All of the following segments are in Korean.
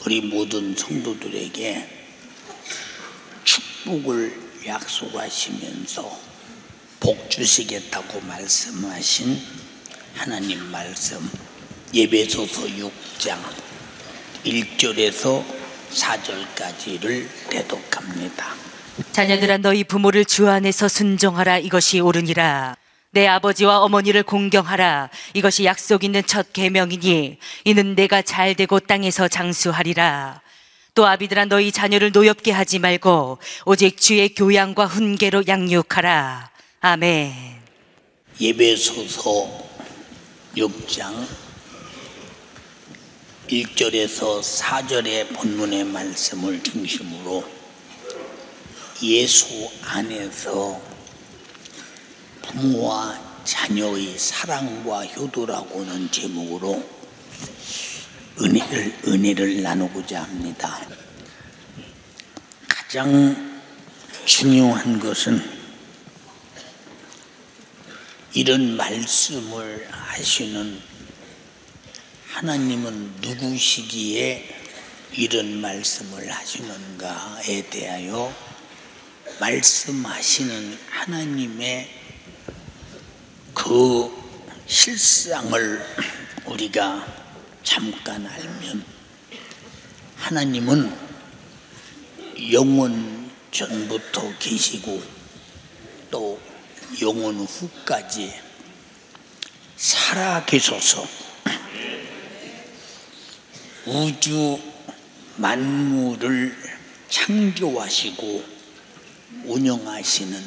우리 모든 성도들에게 축복을 약속하시면서 복 주시겠다고 말씀하신 하나님 말씀, 에베소서 6장 1절에서 4절까지를 대독합니다. 자녀들아, 너희 부모를 주 안에서 순종하라. 이것이 옳으니라. 내 아버지와 어머니를 공경하라. 이것이 약속 있는 첫 계명이니 이는 내가 잘되고 땅에서 장수하리라. 또 아비들아, 너희 자녀를 노엽게 하지 말고 오직 주의 교양과 훈계로 양육하라. 아멘. 에베소서 6장 1절에서 4절의 본문의 말씀을 중심으로 예수 안에서 부모와 자녀의 사랑과 효도라고 하는 제목으로 은혜를 나누고자 합니다. 가장 중요한 것은 이런 말씀을 하시는 하나님은 누구시기에 이런 말씀을 하시는가에 대하여 말씀하시는 하나님의 그 실상을 우리가 잠깐 알면, 하나님은 영원 전부터 계시고 또 영원 후까지 살아 계셔서 우주 만물을 창조하시고 운영하시는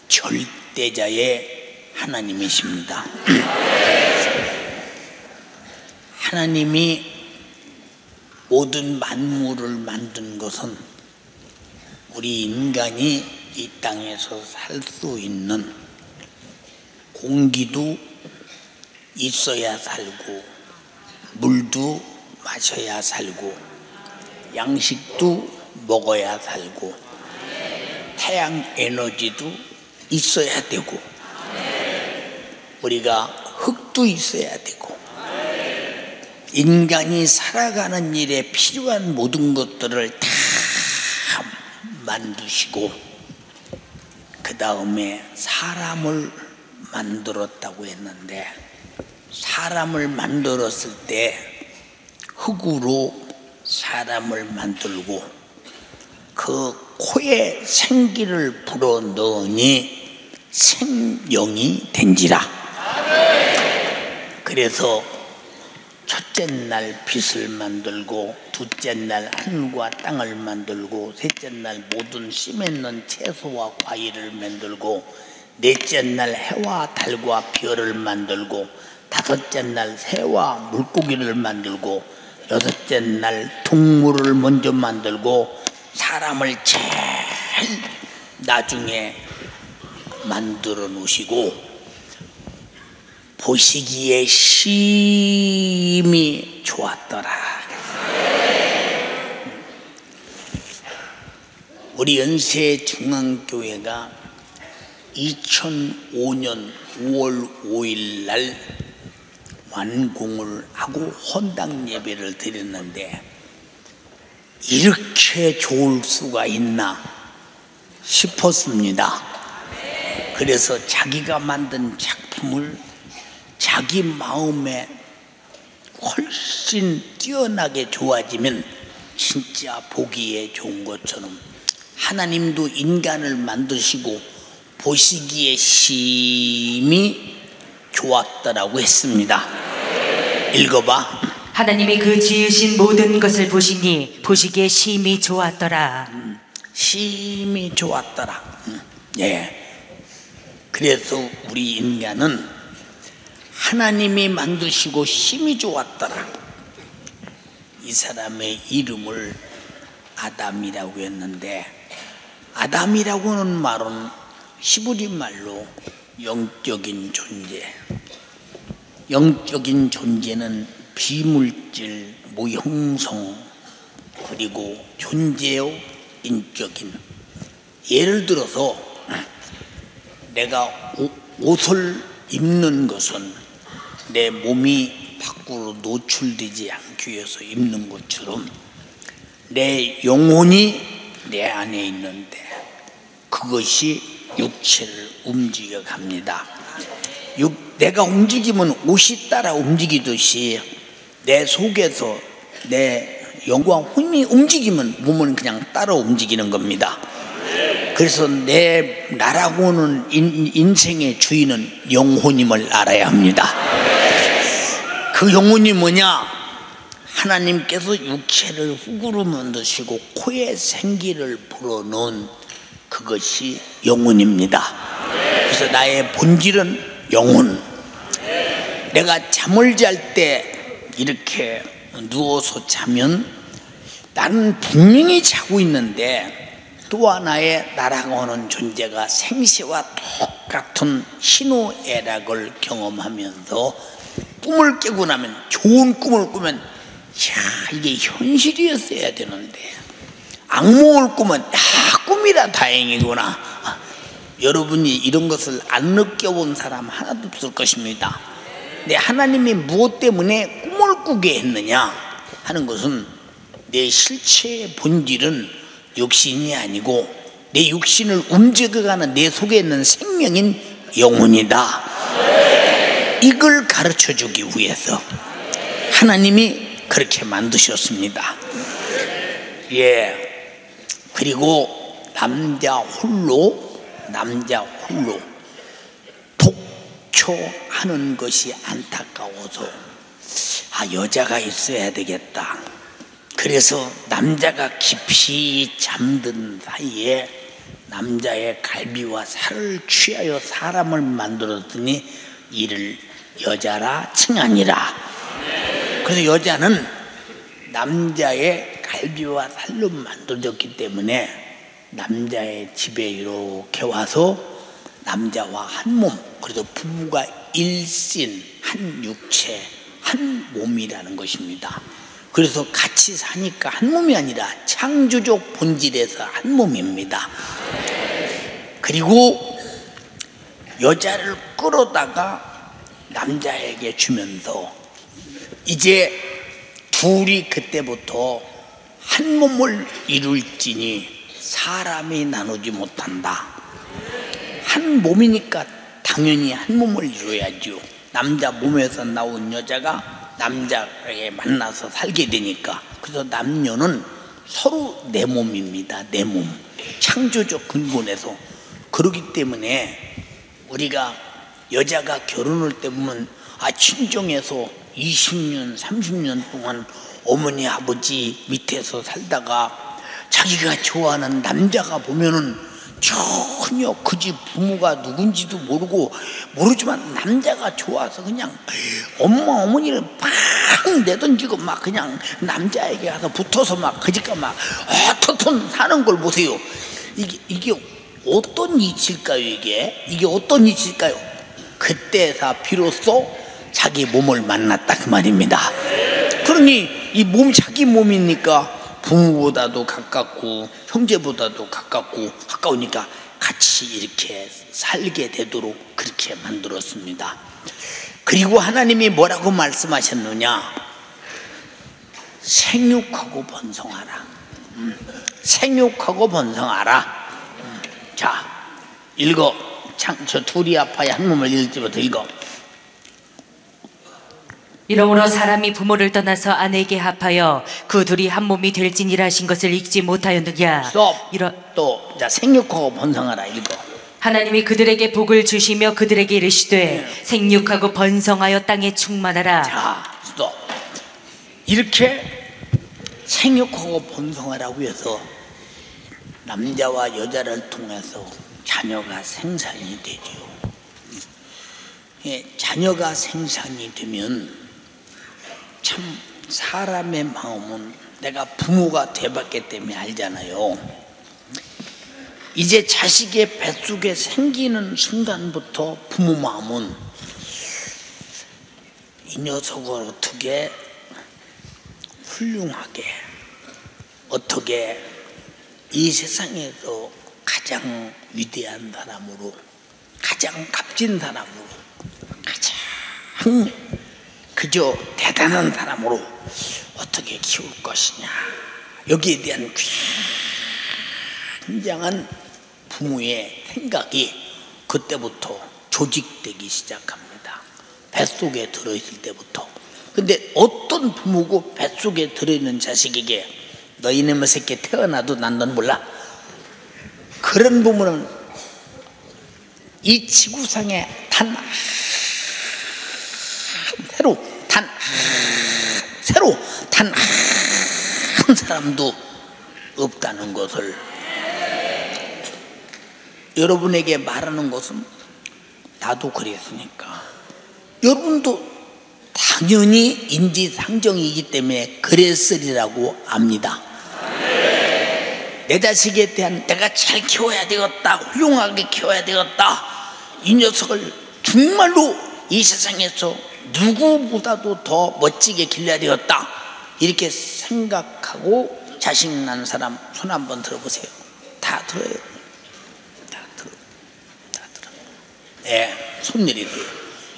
절대자의 하나님이십니다. 하나님이 모든 만물을 만든 것은 우리 인간이 이 땅에서 살 수 있는 공기도 있어야 살고, 물도 마셔야 살고, 양식도 먹어야 살고, 태양 에너지도 있어야 되고, 우리가 흙도 있어야 되고, 인간이 살아가는 일에 필요한 모든 것들을 다 만드시고 그 다음에 사람을 만들었다고 했는데, 사람을 만들었을 때 흙으로 사람을 만들고 그 코에 생기를 불어 넣으니 생명이 된지라. 그래서 첫째 날 빛을 만들고, 둘째 날 하늘과 땅을 만들고, 셋째 날 모든 씨 맺는 채소와 과일을 만들고, 넷째 날 해와 달과 별을 만들고, 다섯째 날 새와 물고기를 만들고, 여섯째 날 동물을 먼저 만들고, 사람을 제일 나중에 만들어 놓으시고, 보시기에 심히 좋았더라. 우리 연세중앙교회가 2005년 5월 5일 날 완공을 하고 헌당 예배를 드렸는데, 이렇게 좋을 수가 있나 싶었습니다. 그래서 자기가 만든 작품을 자기 마음에 훨씬 뛰어나게 좋아지면 진짜 보기에 좋은 것처럼 하나님도 인간을 만드시고 보시기에 심히 좋았더라고 했습니다. 읽어봐. 하나님이 그 지으신 모든 것을 보시니 보시기에 심히 좋았더라. 심히 좋았더라. 예. 그래서 우리 인간은 하나님이 만드시고 심히 좋았더라. 이 사람의 이름을 아담이라고 했는데, 아담이라고 하는 말은 히브리 말로 영적인 존재, 영적인 존재는 비물질, 무형성, 그리고 존재의 인격인. 예를 들어서 내가 옷을 입는 것은 내 몸이 밖으로 노출되지 않고 교회에서 입는 것처럼 내 영혼이 내 안에 있는데 그것이 육체를 움직여 갑니다. 내가 움직이면 옷이 따라 움직이듯이 내 속에서 내 영과 힘이 움직이면 몸은 그냥 따라 움직이는 겁니다. 그래서 나라고는 인생의 주인은 영혼임을 알아야 합니다. 그 영혼이 뭐냐? 하나님께서 육체를 흙으로 만드시고 코에 생기를 불어넣은 그것이 영혼입니다. 그래서 나의 본질은 영혼. 내가 잠을 잘 때 이렇게 누워서 자면 나는 분명히 자고 있는데 또 하나의 나라고 하는 존재가 생시와 똑같은 희노애락을 경험하면서 꿈을 깨고 나면 좋은 꿈을 꾸면 이게 현실이었어야 되는데 악몽을 꾸면 꿈이라 다행이구나. 여러분이 이런 것을 안 느껴본 사람 하나도 없을 것입니다. 근데 하나님이 무엇 때문에 꿈을 꾸게 했느냐 하는 것은 내 실체의 본질은 육신이 아니고 내 육신을 움직여가는 내 속에 있는 생명인 영혼이다. 이걸 가르쳐주기 위해서 하나님이 그렇게 만드셨습니다. 그리고 남자 홀로 독초하는 것이 안타까워서 여자가 있어야 되겠다. 그래서 남자가 깊이 잠든 사이에 남자의 갈비와 살을 취하여 사람을 만들었더니 이를 여자라 칭하니라. 그래서 여자는 남자의 갈비와 살로 만들어졌기 때문에 남자의 집에 이렇게 와서 남자와 한 몸, 그래서 부부가 일신, 한 육체, 한 몸이라는 것입니다. 그래서 같이 사니까 한 몸이 아니라 창조적 본질에서 한 몸입니다. 그리고 여자를 끌어다가 남자에게 주면서 이제 둘이 그때부터 한 몸을 이룰지니 사람이 나누지 못한다. 한 몸이니까 당연히 한 몸을 이루어야죠. 남자 몸에서 나온 여자가 남자에게 만나서 살게 되니까. 그래서 남녀는 서로 내 몸입니다. 내 몸. 창조적 근본에서. 그렇기 때문에 우리가 여자가 결혼할 때 보면 친정에서 20년, 30년 동안 어머니, 아버지 밑에서 살다가 자기가 좋아하는 남자가 보면은 전혀 그 집 부모가 누군지도 모르지만 남자가 좋아서 그냥 엄마 어머니를 팍 내던지고 막 그냥 남자에게 가서 붙어서 막 그 집가 막 어떻든 사는 걸 보세요. 이게 어떤 이치일까요? 이게 어떤 이치일까요? 그때서 비로소 자기 몸을 만났다 그 말입니다. 그러니 이 몸 자기 몸이니까 부모보다도 가깝고 형제보다도 가까우니까 같이 이렇게 살게 되도록 그렇게 만들었습니다. 그리고 하나님이 뭐라고 말씀하셨느냐? 생육하고 번성하라. 생육하고 번성하라. 자, 읽어. 저 둘이 아파야 한 몸을 읽지부터 읽어. 이러므로 사람이 부모를 떠나서 아내에게 합하여 그 둘이 한 몸이 될지니라 하신 것을 읽지 못하였느냐. 스톱. 자, 생육하고 번성하라 읽어. 하나님이 그들에게 복을 주시며 그들에게 이르시되 생육하고 번성하여 땅에 충만하라. 자, 스톱. 이렇게 생육하고 번성하라고 해서 남자와 여자를 통해서 자녀가 생산이 되죠. 자녀가 생산이 되면 참 사람의 마음은 내가 부모가 돼봤기 때문에 알잖아요. 이제 자식의 뱃속에 생기는 순간부터 부모 마음은 이 녀석을 어떻게 훌륭하게, 어떻게 이 세상에서 가장 위대한 사람으로, 가장 값진 사람으로, 가장 그저 대단한 사람으로 어떻게 키울 것이냐, 여기에 대한 굉장한 부모의 생각이 그때부터 조직되기 시작합니다. 뱃속에 들어있을 때부터. 근데 어떤 부모고 뱃속에 들어있는 자식에게 너 이놈의 새끼 태어나도 난 넌 몰라? 그런 부모는 이 지구상에 새로 단 한 사람도 없다는 것을 여러분에게 말하는 것은 나도 그랬으니까 여러분도 당연히 인지상정이기 때문에 그랬으리라고 압니다. 내 자식에 대한 내가 잘 키워야 되겠다, 훌륭하게 키워야 되겠다, 이 녀석을 정말로 이 세상에서 누구보다도 더 멋지게 길러야 되겠다, 이렇게 생각하고 자식 낳는 사람 손 한번 들어보세요. 다 들어요. 다 들어. 예, 손 내리세요.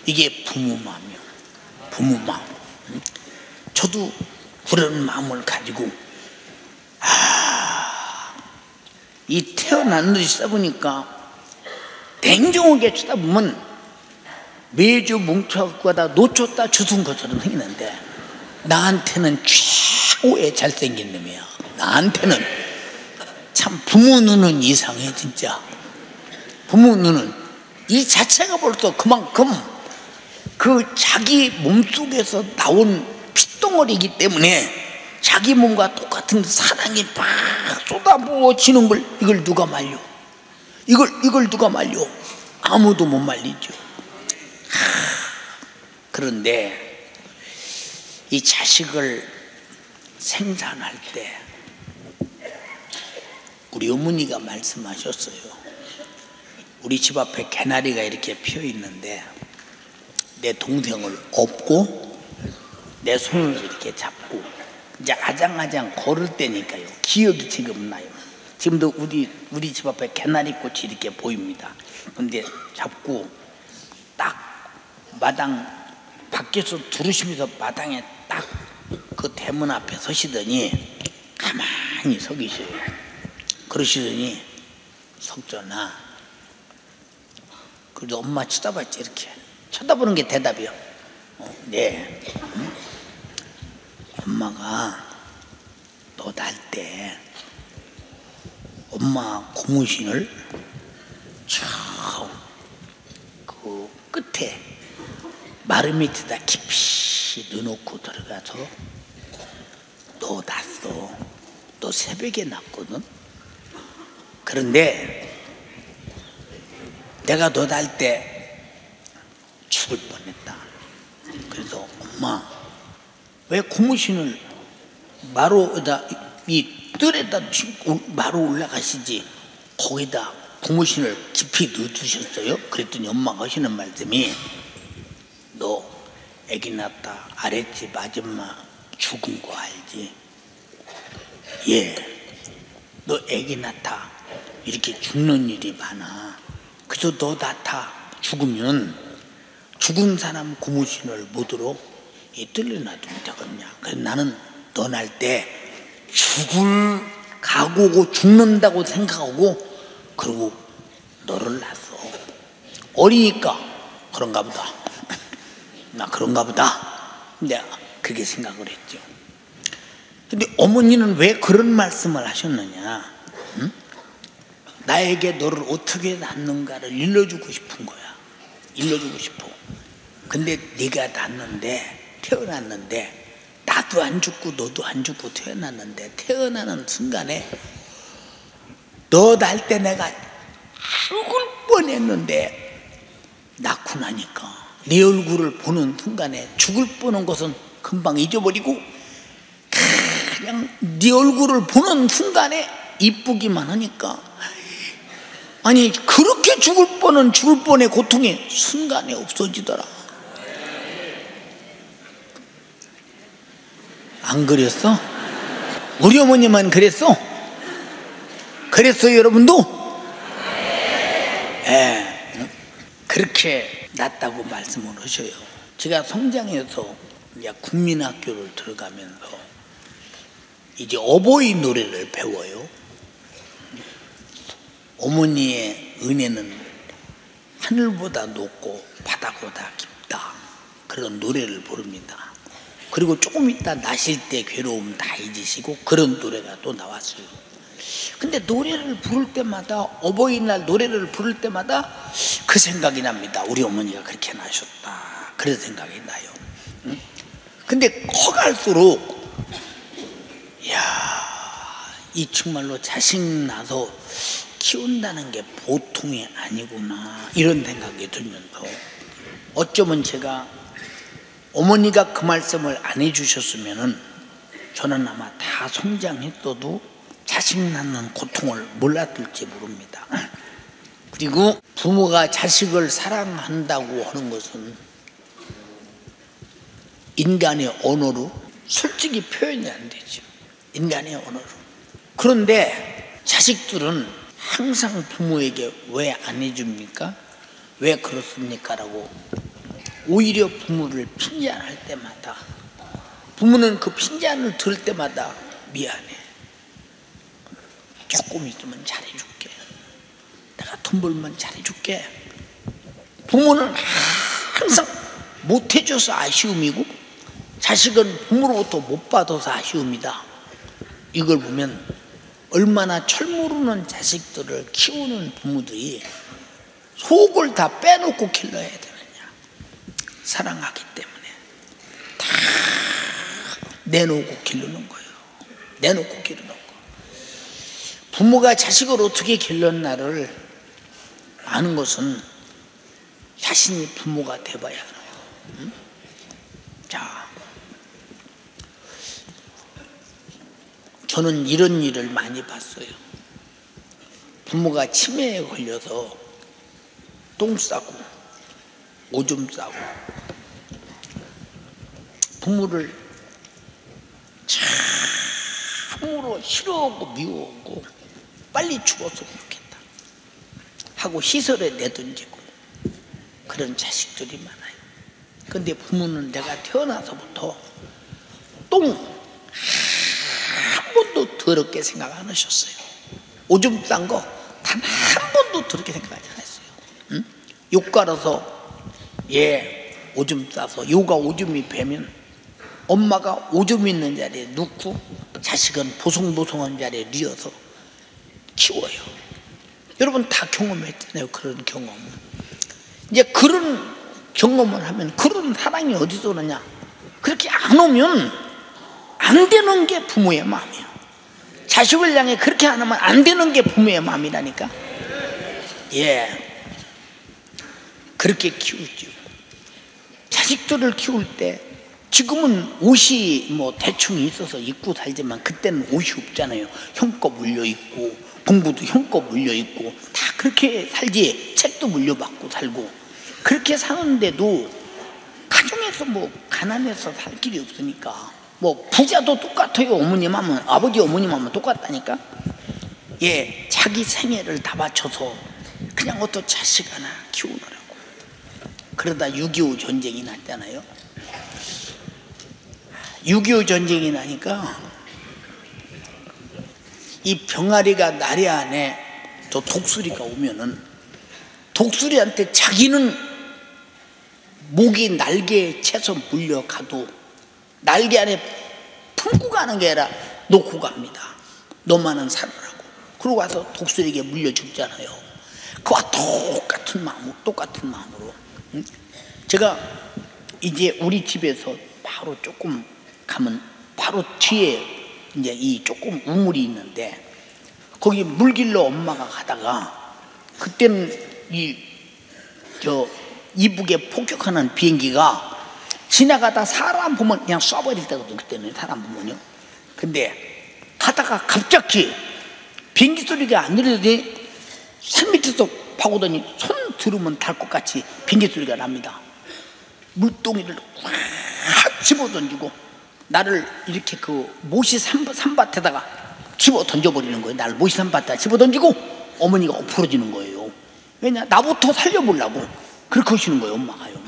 이게 부모 마음이요. 부모 마음. 저도 그런 마음을 가지고 이 태어난 듯이 쳐다보니까 냉정하게 쳐다보면 매주 뭉쳐갖고 가다 놓쳤다 주운 것처럼 생기는데 나한테는 최고의 잘생긴 놈이야. 나한테는 참 부모 눈은 이상해. 진짜 부모 눈은 이 자체가 벌써 그만큼 그 자기 몸속에서 나온 핏덩어리이기 때문에 자기 몸과 똑같은 사랑이 막 쏟아부어지는 걸 이걸 누가 말려? 이걸 누가 말려? 아무도 못 말리죠. 그런데 이 자식을 생산할 때 우리 어머니가 말씀하셨어요. 우리 집 앞에 개나리가 이렇게 피어 있는데 내 동생을 업고 내 손을 이렇게 잡고 이제 아장아장 걸을 때니까요. 기억이 지금 나요. 지금도 우리 집 앞에 개나리꽃이 이렇게 보입니다. 근데 잡고 딱 마당 밖에서 두루시면서 마당에 딱 그 대문 앞에 서시더니 가만히 서 계셔요. 그러시더니 석전아, 그래도 엄마 쳐다봤지. 이렇게 쳐다보는 게 대답이요. 네. 엄마가 너 낳을 때 엄마 고무신을 저 그 끝에 마루 밑에다 깊이 넣어놓고 들어가서 너 낳았어. 너 새벽에 낳았거든. 그런데 내가 너 낳을 때 죽을 뻔했다. 그래서 엄마 왜 고무신을 마루에다 이 뜰에다 마루 올라가시지 거기다 고무신을 깊이 넣어두셨어요? 그랬더니 엄마가 하시는 말씀이 너 애기 낳다 아랫집 아줌마 죽은 거 알지? 예. 너 애기 낳다 이렇게 죽는 일이 많아. 그래서 너 낳다 죽으면 죽은 사람 고무신을 못으로 이 뜰에 놔두면 되겠냐. 그래서 나는 너 낳을 때 죽을 각오고 죽는다고 생각하고 그러고 너를 낳았어. 어리니까 그런가 보다. 나 그런가 보다. 내가 그렇게 생각을 했죠. 근데 어머니는 왜 그런 말씀을 하셨느냐? 응? 나에게 너를 어떻게 낳는가를 일러주고 싶은 거야. 일러주고 싶어. 근데 네가 낳았는데 태어났는데 나도 안 죽고 너도 안 죽고 태어났는데 태어나는 순간에 너 낳을 때 내가 죽을 뻔했는데 낳고 나니까 네 얼굴을 보는 순간에 죽을 뻔한 것은 금방 잊어버리고 그냥 네 얼굴을 보는 순간에 이쁘기만 하니까 아니 그렇게 죽을 뻔의 고통이 순간에 없어지더라. 안 그랬어? 우리 어머니만 그랬어? 그랬어요 여러분도? 예, 그렇게 낫다고 말씀을 하셔요. 제가 성장해서 이제 국민학교를 들어가면서 이제 어버이 노래를 배워요. 어머니의 은혜는 하늘보다 높고 바다보다 깊다, 그런 노래를 부릅니다. 그리고 조금 있다 나실 때 괴로움 다 잊으시고, 그런 노래가 또 나왔어요. 근데 노래를 부를 때마다, 어버이날 노래를 부를 때마다 그 생각이 납니다. 우리 어머니가 그렇게 나셨다, 그런 생각이 나요. 근데 커갈수록 이 정말로 자식 낳아서 키운다는 게 보통이 아니구나, 이런 생각이 들면서, 어쩌면 제가 어머니가 그 말씀을 안 해주셨으면은 저는 아마 다 성장했어도 자식 낳는 고통을 몰랐을지 모릅니다. 그리고 부모가 자식을 사랑한다고 하는 것은 인간의 언어로 솔직히 표현이 안 되죠. 인간의 언어로. 그런데 자식들은 항상 부모에게 왜 안 해줍니까? 왜 그렇습니까? 라고 오히려 부모를 핀잔할 때마다, 부모는 그 핀잔을 들을 때마다 미안해, 조금 있으면 잘해줄게, 내가 돈 벌면 잘해줄게. 부모는 항상 못해줘서 아쉬움이고, 자식은 부모로부터 못 받아서 아쉬움이다. 이걸 보면 얼마나 철모르는 자식들을 키우는 부모들이 속을 다 빼놓고 길러야 되느냐. 사랑하기 때문에 다 내놓고 기르는 거예요. 내놓고 기르는 거. 부모가 자식을 어떻게 길렀나를 아는 것은 자신이 부모가 돼봐야 알아요. 자, 저는 이런 일을 많이 봤어요. 부모가 치매에 걸려서 똥 싸고 오줌 싸고, 부모를 참으로 싫어하고 미워하고 빨리 죽었으면 좋겠다 하고 시설에 내던지고, 그런 자식들이 많아요. 근데 부모는 내가 태어나서부터 똥 한 번도 더럽게 생각 안 하셨어요. 오줌 싼 거 단 한 번도 더럽게 생각하지 않았어요. 응? 욕 갈아서 오줌 싸서 요가 오줌이 배면 엄마가 오줌 있는 자리에 눕고 자식은 보송보송한 자리에 뉘어서 키워요. 여러분 다 경험했잖아요. 그런 경험. 이제 그런 경험을 하면 그런 사랑이 어디서 오느냐. 그렇게 안 오면 안 되는 게 부모의 마음이야. 자식을 향해 그렇게 안 하면 안 되는 게 부모의 마음이라니까. 그렇게 키우죠. 자식들을 키울 때 지금은 옷이 뭐 대충 있어서 입고 살지만 그때는 옷이 없잖아요. 형껏 물려 입고 공부도 형껏 물려 입고 다 그렇게 살지. 책도 물려받고 살고 그렇게 사는데도 가정에서 뭐 가난해서 살 길이 없으니까 뭐 부자도 똑같아요. 어머님 하면 아버지 어머님 하면 똑같다니까. 자기 생애를 다 바쳐서 그냥 어떤 자식 하나 키우느라고. 그러다 6.25 전쟁이 났잖아요. 6.25 전쟁이 나니까 이 병아리가 나리 안에 저 독수리가 오면은 독수리한테 자기는 목이 날개에 채서 물려가도 날개 안에 품고 가는 게 아니라 놓고 갑니다. 너만은 살아라고. 그러고 와서 독수리에게 물려 죽잖아요. 그와 똑같은 마음으로. 제가 이제 우리 집에서 바로 조금 가면 바로 뒤에 이제 이 조금 우물이 있는데 거기 물길로 엄마가 가다가 그때는 이북에 폭격하는 비행기가 지나가다 사람 보면 그냥 쏴버릴 때거든. 그때는 사람 보면요. 근데 가다가 갑자기 비행기 소리가 안 들리더니 산 밑에서 파고더니 손 들으면 달 것 같이 비행기 소리가 납니다. 물동이를 확 집어 던지고 나를 이렇게 그 모시 산밭에다가 집어 던져버리는 거예요. 나를 모시 산밭에다 집어 던지고 어머니가 엎어지는 거예요. 왜냐? 나부터 살려보려고 그렇게 하시는 거예요. 엄마가요.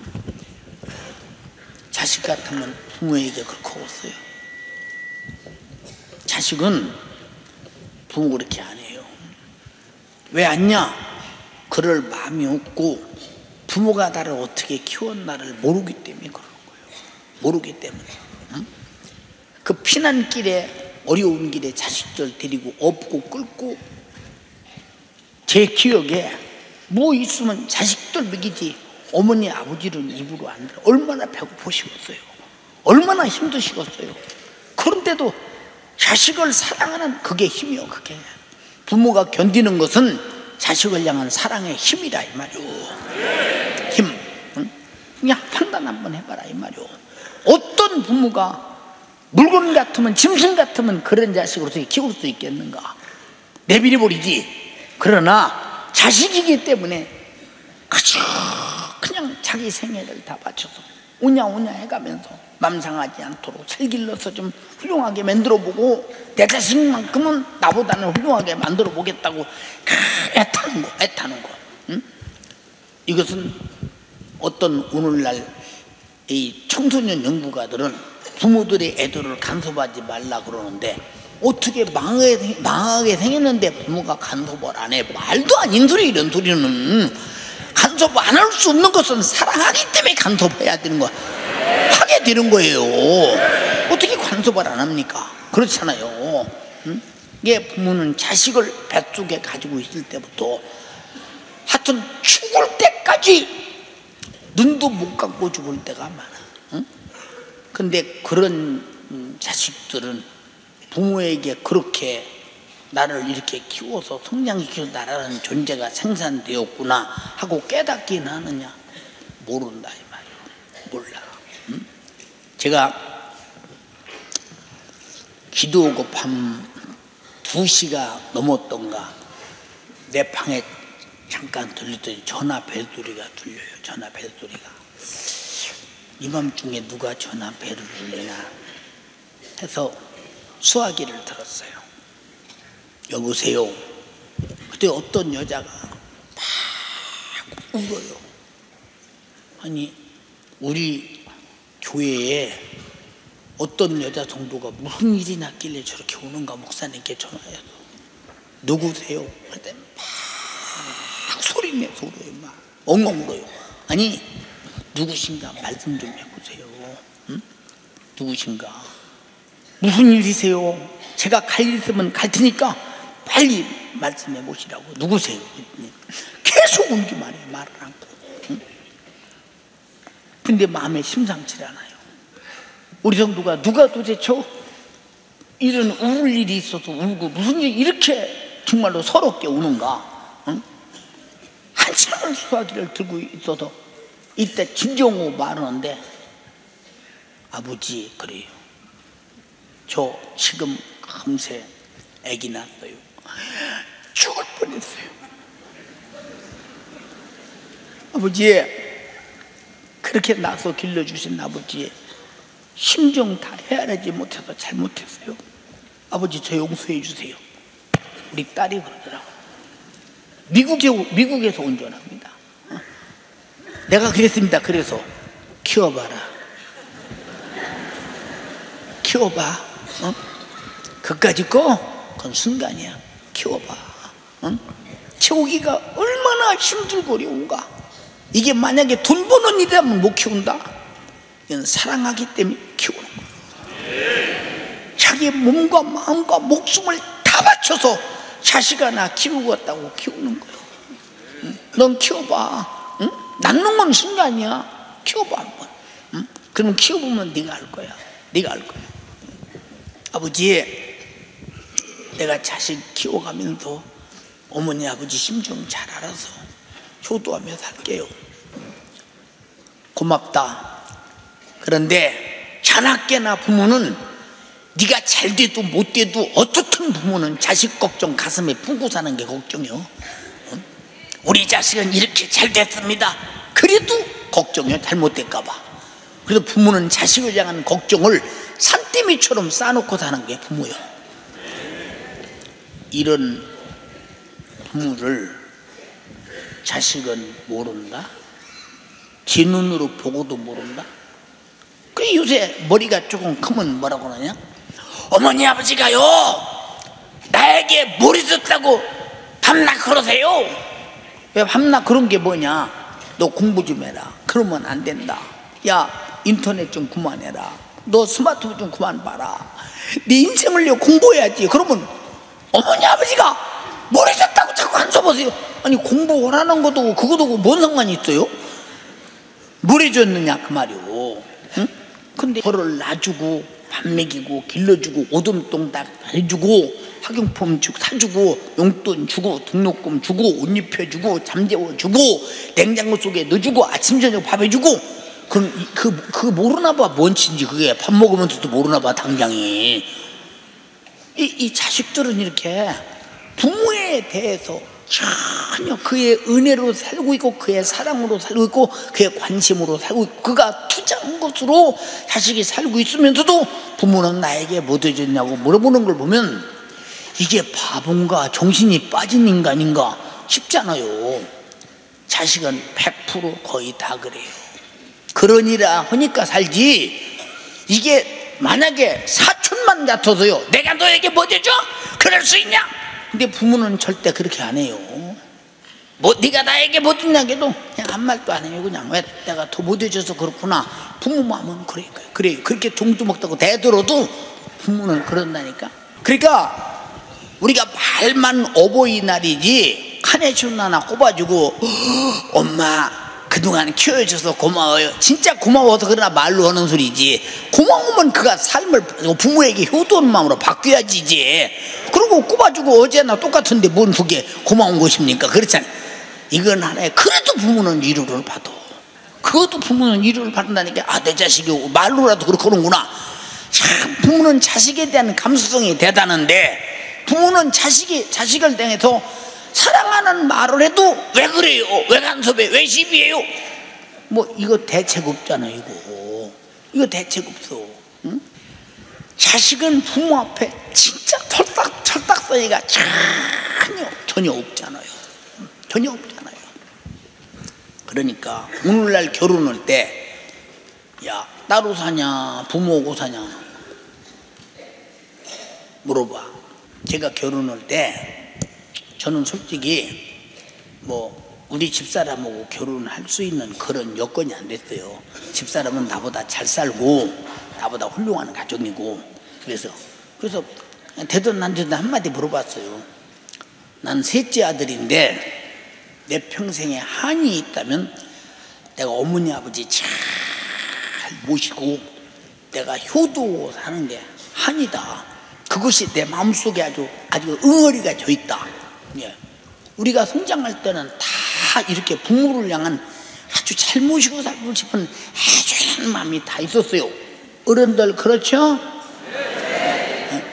자식 같으면 부모에게 그렇게 했어요. 자식은 부모 그렇게 안 해요. 왜 안냐? 그럴 마음이 없고 부모가 나를 어떻게 키웠나를 모르기 때문에 그런 거예요. 모르기 때문에. 응? 그 피난길에, 어려운 길에 자식들 데리고 업고 끌고, 제 기억에 뭐 있으면 자식들 먹이지 어머니 아버지는 입으로 안 들어. 얼마나 배고프시겠어요. 얼마나 힘드시겠어요. 그런데도 자식을 사랑하는 그게 힘이요. 그게 부모가 견디는 것은 자식을 향한 사랑의 힘이다 이 말이오. 힘. 응? 그냥 판단 한번 해봐라 이 말이오. 어떤 부모가 물건 같으면, 짐승 같으면 그런 자식을 어떻게 키울 수 있겠는가? 내버려버리지. 그러나 자식이기 때문에 그냥 자기 생애를 다 바쳐서 오냐오냐 해가면서 맘 상하지 않도록 잘 길러서 좀 훌륭하게 만들어보고, 내 자식만큼은 나보다는 훌륭하게 만들어보겠다고 애타는 거. 응? 이것은 어떤 오늘날 이 청소년 연구가들은 부모들의 애들을 간섭하지 말라 그러는데, 어떻게 망하게 생겼는데 부모가 간섭을 안 해? 말도 아닌 소리. 이런 소리는. 간섭 안 할 수 없는 것은 사랑하기 때문에 간섭해야 되는 거야. 하게 되는 거예요. 어떻게 간섭을 안 합니까? 그렇잖아요. 응? 이게 부모는 자식을 뱃속에 가지고 있을 때부터 하여튼 죽을 때까지 눈도 못 감고 죽을 때가 많아. 응? 근데 그런 자식들은 부모에게 그렇게 나를 이렇게 키워서 성장시켜서 나라는 존재가 생산되었구나 하고 깨닫긴 하느냐? 모른다 이 말이에요. 몰라. 응? 제가 기도하고 밤 2시가 넘었던가 내 방에 잠깐 들렸더니 전화 벨소리가 들려요. 전화 벨소리가. 이밤중에 누가 전화 벨을 울리나 해서 수화기를 들었어요. 여보세요. 그때 어떤 여자가 막 울어요. 아니, 우리 교회에 어떤 여자 정도가 무슨 일이 났길래 저렇게 우는가 목사님께 전화해서. 누구세요? 그때 막 소리내서 울어요. 막 엉엉 울어요. 아니, 누구신가 말씀 좀 해보세요. 응? 누구신가? 무슨 일이세요? 제가 갈 일 있으면 갈 테니까 빨리 말씀해 보시라고. 누구세요? 계속 울기만 해요. 말을 않고. 응? 근데 마음에 심상치 않아요. 우리 성도가 누가 도대체 이런 울 일이 있어서 울고 무슨 일 이렇게 정말로 서럽게 우는가? 응? 한참을 수화기를 들고 있어서 이때 진정하고 말하는데, 아버지 그래요. 저 지금 금세 아기 낳았어요. 죽을 뻔했어요. 아버지, 그렇게 낳아서 길러주신 아버지의 심정 다 헤아리지 못해서 잘못했어요. 아버지 저 용서해 주세요. 우리 딸이 그러더라고요. 미국에서 운전합니다. 내가 그랬습니다. 그래서 키워봐라. 키워봐. 어? 그까짓 거 그건 순간이야. 키워봐. 어? 키우기가 얼마나 힘들고 어려운가. 이게 만약에 돈 버는 일이라면 못 키운다. 이건 사랑하기 때문에 키우는 거야. 자기의 몸과 마음과 목숨을 다 바쳐서 자식 하나 키우겠다고 키우는 거야. 응? 넌 키워봐. 응? 낳는 건 순간이야. 키워봐 한번. 응? 그럼 키워보면 네가 알 거야. 네가 알 거야. 아버지, 내가 자식 키워가면서 어머니 아버지 심정 잘 알아서 효도하며 살게요. 고맙다. 그런데 자나깨나 부모는 네가 잘 돼도 못 돼도 어떻든 부모는 자식 걱정 가슴에 품고 사는 게 걱정이요. 우리 자식은 이렇게 잘 됐습니다. 그래도 걱정이요. 잘못될까 봐. 그래서 부모는 자식을 향한 걱정을 산더미처럼 쌓아놓고 사는 게 부모요. 이런 부모를 자식은 모른다? 지 눈으로 보고도 모른다? 그 요새 머리가 조금 크면 뭐라고 하냐? 어머니 아버지가요 나에게 뭘 있었다고 밤낮 그러세요? 왜 밤낮 그런 게 뭐냐? 너 공부 좀 해라. 그러면 안 된다. 야 인터넷 좀 그만해라. 너 스마트폰 좀 그만 봐라. 네 인생을 공부해야지. 그러면 어머니 아버지가 뭘 했었다고 자꾸 안 써보세요. 아니 공부하라는 것도 그거도 뭔 상관이 있어요? 뭘 해줬느냐 그 말이오. 응? 근데 벌을 놔주고 밥 먹이고 길러주고 오줌똥 다 해주고 학용품 사주고 용돈 주고 등록금 주고 옷 입혀주고 잠재워주고 냉장고 속에 넣어주고 아침 저녁 밥 해주고 그럼 그거 모르나 봐. 뭔지 그게 밥 먹으면서도 모르나 봐 당장이. 이 자식들은 이렇게 부모에 대해서 전혀 그의 은혜로 살고 있고 그의 사랑으로 살고 있고 그의 관심으로 살고 있고 그가 투자한 것으로 자식이 살고 있으면서도 부모는 나에게 뭐 해줬냐고 물어보는 걸 보면 이게 바본가 정신이 빠진 인간인가 싶잖아요. 자식은 100% 거의 다 그래요. 그러니라 하니까 살지. 이게 만약에 사촌만 같아서요 내가 너에게 뭐 해줘? 그럴 수 있냐? 근데 부모는 절대 그렇게 안 해요. 뭐 네가 나에게 뭐 줬냐 해도 그냥 한 말도 안 해요. 그냥 왜 내가 더 못 해줘서 그렇구나. 부모 마음은 그래요. 그렇게 종도 먹다고 대들어도 부모는 그런다니까. 그러니까 우리가 말만 어버이날이지 카네이션 하나 꼽아주고 엄마 그동안 키워줘서 고마워요. 진짜 고마워서 그러나 말로 하는 소리지. 고마우면 그가 삶을 부모에게 효도하는 마음으로 바뀌어야지 이제. 그리고 꼽아주고 어제나 똑같은데 뭔 그게 고마운 것입니까? 그렇잖아요. 이건 하나의 그래도 부모는 위로를 받아. 그것도 부모는 위로를 받는다니까. 아 내 자식이 말로라도 그렇게 하는구나. 참 부모는 자식에 대한 감수성이 대단한데 부모는 자식을 향해서 사랑하는 말을 해도 왜 그래요? 왜 간섭해? 왜 시비해요? 뭐 이거 대책 없잖아요. 이거 대책 없어. 응? 자식은 부모 앞에 진짜 철딱서니가 전혀 없잖아요. 전혀 없잖아요. 그러니까 오늘날 결혼할 때 야 따로 사냐 부모하고 사냐 물어봐. 제가 결혼할 때 저는 솔직히 뭐 우리 집사람하고 결혼할 수 있는 그런 여건이 안 됐어요. 집사람은 나보다 잘 살고 나보다 훌륭한 가정이고 그래서 되든 안 되든 한마디 물어봤어요. 난 셋째 아들인데 내 평생에 한이 있다면 내가 어머니 아버지 잘 모시고 내가 효도하고 사는 게 한이다. 그것이 내 마음속에 아주 응어리가 져 있다. 예. 우리가 성장할 때는 다 이렇게 부모를 향한 아주 잘 모시고 살고 싶은 아주 마음이 다 있었어요. 어른들 그렇죠? 예.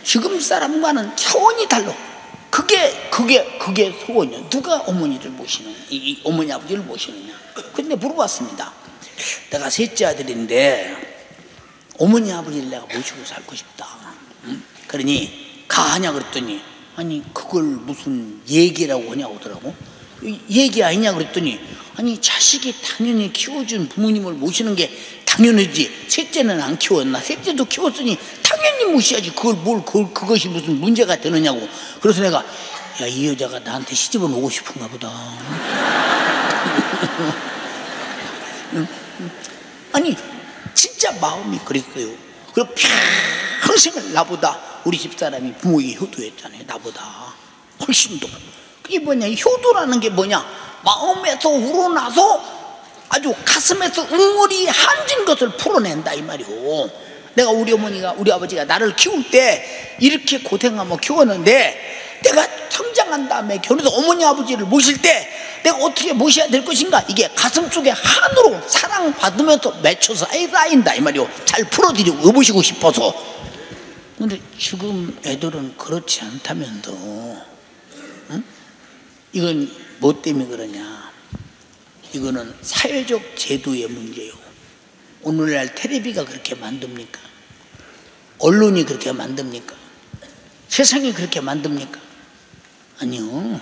지금 사람과는 차원이 달라. 그게 소원이야. 누가 어머니를 모시느냐, 이 어머니 아버지를 모시느냐. 근데 물어봤습니다. 내가 셋째 아들인데 어머니 아버지를 내가 모시고 살고 싶다. 그러니 가하냐 그랬더니 아니 그걸 무슨 얘기라고 하냐고 하더라고. 얘기 아니냐 그랬더니 아니 자식이 당연히 키워준 부모님을 모시는 게 당연하지. 셋째는 안 키웠나? 셋째도 키웠으니 당연히 모셔야지. 그것이 무슨 문제가 되느냐고. 그래서 내가 야, 이 여자가 나한테 시집을 오고 싶은가 보다. 아니 진짜 마음이 그랬어요. 그리고 평생을 나보다 우리 집사람이 부모에게 효도했잖아요. 나보다 훨씬 더. 그게 뭐냐, 효도라는 게 뭐냐, 마음에서 우러나서 아주 가슴에서 웅얼이 한진 것을 풀어낸다 이 말이오. 내가 우리 어머니가 우리 아버지가 나를 키울 때 이렇게 고생하며 키웠는데 내가 성장한 다음에 결혼해서 어머니 아버지를 모실 때 내가 어떻게 모셔야 될 것인가, 이게 가슴속에 한으로 사랑받으면서 맺혀서 쌓인다 이 말이오. 잘 풀어드리고 모시고 싶어서. 근데 지금 애들은 그렇지 않다면서, 응? 이건 뭐 때문에 그러냐, 이거는 사회적 제도의 문제요. 오늘날 텔레비가 그렇게 만듭니까? 언론이 그렇게 만듭니까? 세상이 그렇게 만듭니까? 아니요.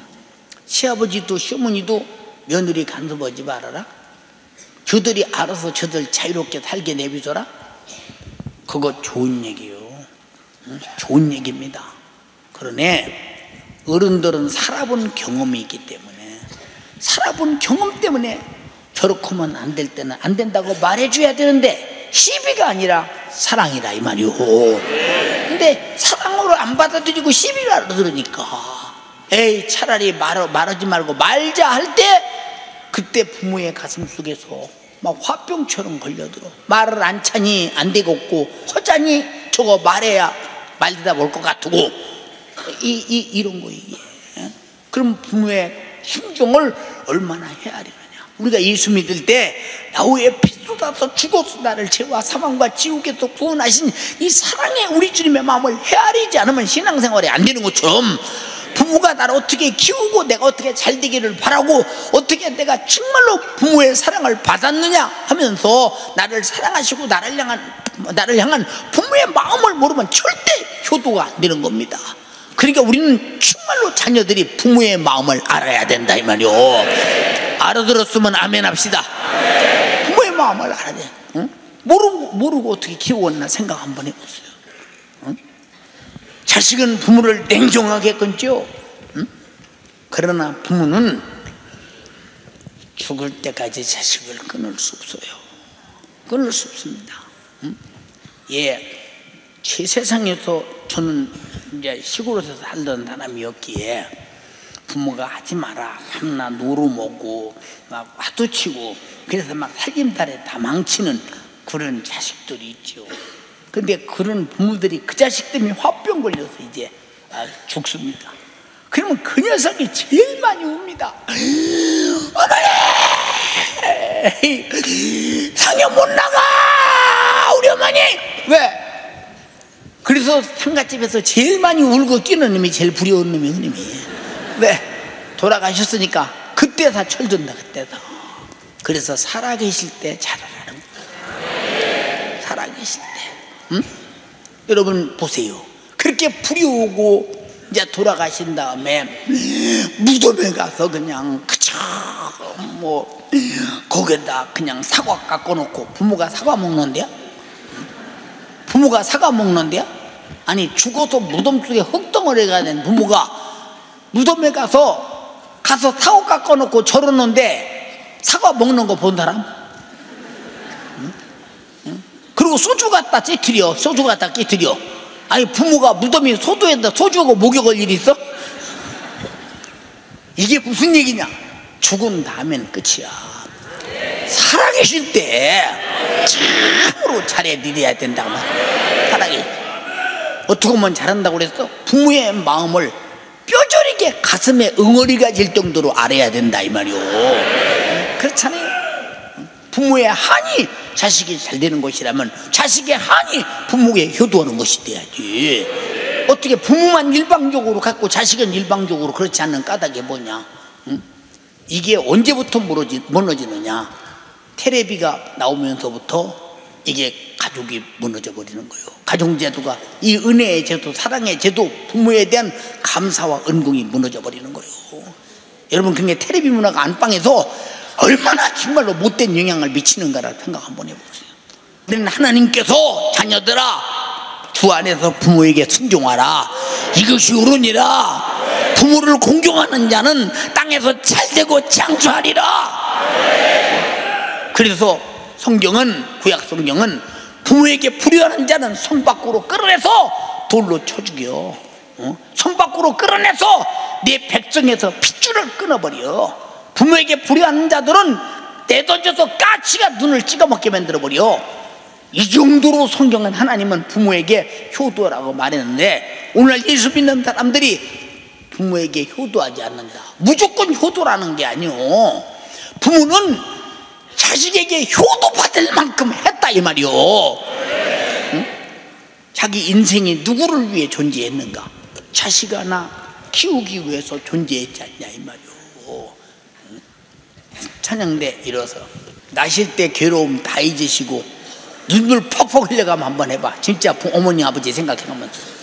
시아버지도 시어머니도 며느리 간섭하지 말아라, 저들이 알아서 저들 자유롭게 살게 내비둬라, 그거 좋은 얘기요. 좋은 얘기입니다. 그러네 어른들은 살아본 경험이 있기 때문에 살아본 경험 때문에 저렇게 하면 안 될 때는 안 된다고 말해줘야 되는데 시비가 아니라 사랑이라 이 말이오. 근데 사랑으로 안 받아들이고 시비라 그러니까 에이 차라리 말하지 말고 말자 할 때 그때 부모의 가슴 속에서 막 화병처럼 걸려들어. 말을 안 차니 안 되겠고 허자니 저거 말해야 말 대답 올 것 같고 이런 거 이게. 그럼 부모의 심정을 얼마나 헤아리느냐. 우리가 예수 믿을 때 나우에 피 쏟아서 죽어서 나를 죄와 사망과 지옥에서 구원하신 이 사랑의 우리 주님의 마음을 헤아리지 않으면 신앙생활이 안 되는 것처럼 부모가 나를 어떻게 키우고 내가 어떻게 잘 되기를 바라고 어떻게 내가 정말로 부모의 사랑을 받았느냐 하면서 나를 사랑하시고 나를 향한 부모의 마음을 모르면 절대 효도가 안 되는 겁니다. 그러니까 우리는 정말로 자녀들이 부모의 마음을 알아야 된다 이 말이요. 알아들었으면 아멘 합시다. 부모의 마음을 알아야 돼. 응? 모르고 어떻게 키웠나 생각 한번 해보세요. 응? 자식은 부모를 냉정하게 끊죠. 응? 그러나 부모는 죽을 때까지 자식을 끊을 수 없어요. 끊을 수 없습니다. 응? 예, 제 세상에서 저는 이제 시골에서 살던 사람이었기에 부모가 하지 마라 삼나 노루 먹고 막 화두치고 그래서 막 살림살이 다 망치는 그런 자식들이 있죠. 근데 그런 부모들이 그 자식 때문에 화병 걸려서 이제 죽습니다. 그러면 그 녀석이 제일 많이 웁니다. 어머니 상여 못 나가 우리 어머니. 왜? 그래서 상갓집에서 제일 많이 울고 뛰는 놈이 제일 부러운 놈이 형님이에요. 왜? 돌아가셨으니까 그때 다 철든다. 그때 다. 그래서 살아계실 때 잘하라는 거예요. 살아계실 때. 응? 여러분 보세요. 그렇게 부려오고 이제 돌아가신 다음에 무덤에 가서 그냥 그저 뭐 거기다 그냥 사과 깎아놓고 부모가 사과 먹는데요? 부모가 사과 먹는데요? 아니 죽어서 무덤 속에 흙덩어리가 된 부모가 무덤에 가서 사과 깎아놓고 저러는데 사과 먹는 거 본 사람? 그리고 소주 갖다 깨트려. 아니 부모가 무덤에 소주에다 소주하고 목욕할 일이 있어? 이게 무슨 얘기냐? 죽은 다음엔 끝이야. 살아계실 때 참으로 잘해드려야 된다고 말이야. 어떻게 하면 잘한다고 그랬어? 부모의 마음을 뼈저리게 가슴에 응어리가 질 정도로 알아야 된다 이 말이오. 그렇잖아요. 부모의 한이 자식이 잘 되는 것이라면 자식의 한이 부모에게 효도하는 것이 돼야지. 어떻게 부모만 일방적으로 갖고 자식은 일방적으로 그렇지 않는 까닭이 뭐냐? 응? 이게 언제부터 무너지느냐? 테레비가 나오면서부터 이게 가족이 무너져 버리는 거예요. 가정제도가 이 은혜의 제도, 사랑의 제도, 부모에 대한 감사와 은공이 무너져 버리는 거예요. 여러분 그게 테레비 문화가 안방에서 얼마나 정말로 못된 영향을 미치는가를 생각 한번 해보세요. 우리는 하나님께서 자녀들아 주 안에서 부모에게 순종하라 이것이 옳으니라. 부모를 공경하는 자는 땅에서 잘되고 장수하리라. 그래서 성경은 구약 성경은 부모에게 불효하는 자는 손 밖으로 끌어내서 돌로 쳐 죽여. 손 밖으로 끌어내서 내 백성에서 핏줄을 끊어버려. 부모에게 불효하는 자들은 내던져서 까치가 눈을 찍어먹게 만들어버려. 이 정도로 성경은 하나님은 부모에게 효도라고 말했는데 오늘 예수 믿는 사람들이 부모에게 효도하지 않는다. 무조건 효도라는 게 아니오. 부모는 자식에게 효도받을 만큼 했다 이 말이오. 응? 자기 인생이 누구를 위해 존재했는가? 자식 하나 키우기 위해서 존재했지 않냐 이 말이오. 찬양대 일어서 나실 때 괴로움 다 잊으시고 눈물 퍽퍽 흘려가면 한번 해봐. 진짜 어머니 아버지 생각해보면서.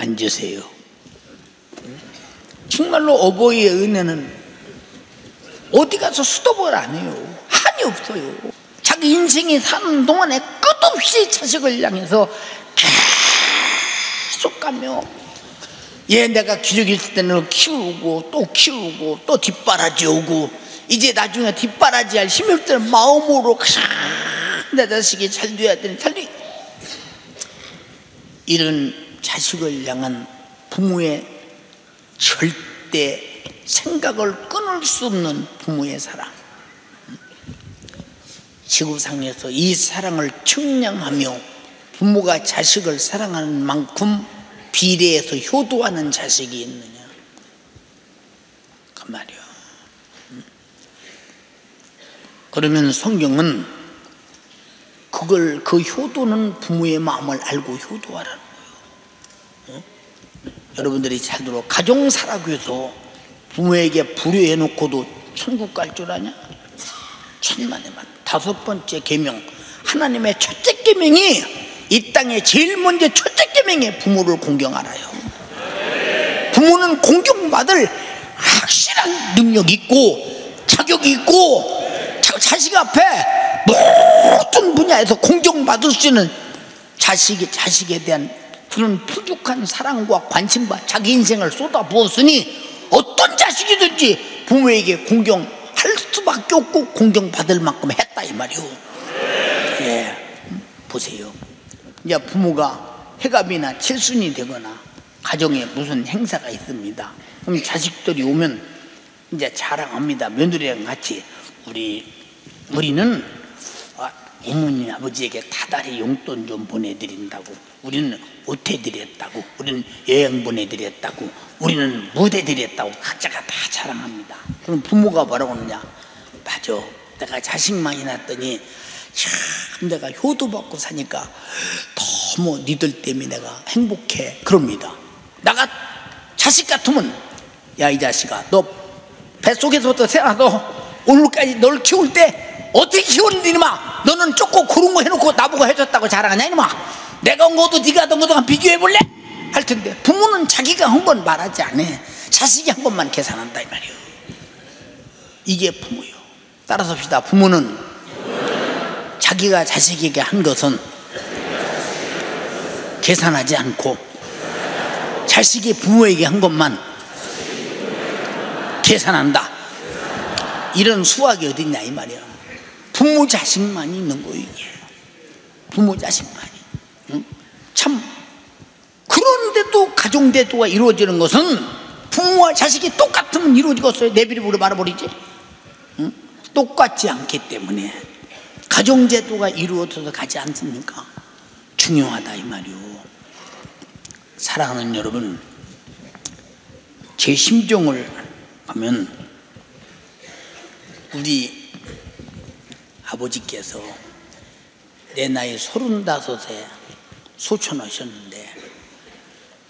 앉으세요. 정말로 어버이의 은혜는 어디 가서 수도볼 안 해요. 한이 없어요. 자기 인생이 사는 동안에 끝없이 자식을 향해서 계속 가며, 얘 내가 기저귀 있을 때는 키우고 또 뒷바라지 오고, 이제 나중에 뒷바라지 할 힘이 없을 때는 마음으로 내 자식이 잘 돼야 되는 잘 돼. 이런 자식을 향한 부모의 절대 생각을 끊을 수 없는 부모의 사랑, 지구상에서 이 사랑을 측량하며 부모가 자식을 사랑하는 만큼 비례해서 효도하는 자식이 있느냐, 그 말이야. 그러면 성경은 그 효도는 부모의 마음을 알고 효도하라는 거예요. 여러분들이 잘 들어. 가정사라고 부모에게 불효해놓고도 천국 갈 줄 아냐? 천만의 만. 5번째 계명, 하나님의 첫째 계명이, 이 땅에 제일 먼저 첫째 계명이 부모를 공경하라요. 부모는 공경받을 확실한 능력이 있고 자격이 있고, 자식 앞에 모든 분야에서 공경받을 수 있는 자식에 대한 그런 풍족한 사랑과 관심과 자기 인생을 쏟아부었으니 어떤 자식이든지 부모에게 공경할 수밖에 없고 공경받을 만큼 했다, 이 말이요. 예, 보세요. 이제 부모가 해갑이나 칠순이 되거나 가정에 무슨 행사가 있습니다. 그럼 자식들이 오면 이제 자랑합니다. 며느리랑 같이 우리는 어머니 아버지에게 다달이 용돈 좀 보내드린다고, 우리는 옷 해드렸다고, 우리는 여행 보내드렸다고, 우리는 무대 드렸다고 각자가 다 자랑합니다. 그럼 부모가 뭐라고 하느냐? 맞아, 내가 자식 많이 낳았더니 참 내가 효도받고 사니까 너무 니들 때문에 내가 행복해, 그럽니다. 나가 자식 같으면, 야 이 자식아, 너 뱃속에서부터 태어나서 오늘까지 널 키울 때 어떻게 키웠는데 이놈아, 너는 쫓고 그런 거 해놓고 나보고 해줬다고 자랑하냐 이놈아. 내가 한 것도 네가 한 것도 비교해볼래? 할 텐데 부모는 자기가 한 건 말하지 않아. 자식이 한 것만 계산한다, 이 말이에요. 이게 부모요. 따라서 합시다. 부모는 자기가 자식에게 한 것은 계산하지 않고 자식이 부모에게 한 것만 계산한다. 이런 수학이 어딨냐 이 말이야. 부모 자식만이 있는 거예요, 이게. 부모 자식만이. 응? 참, 그런데도 가정대도가 이루어지는 것은 부모와 자식이 똑같으면 이루어지겠어요? 내비리부로 말아버리지. 응? 똑같지 않기 때문에 가정제도가 이루어져서 가지 않습니까? 중요하다 이 말이요. 사랑하는 여러분, 제 심정을 하면 우리 아버지께서 내 나이 35에 소천하셨는데,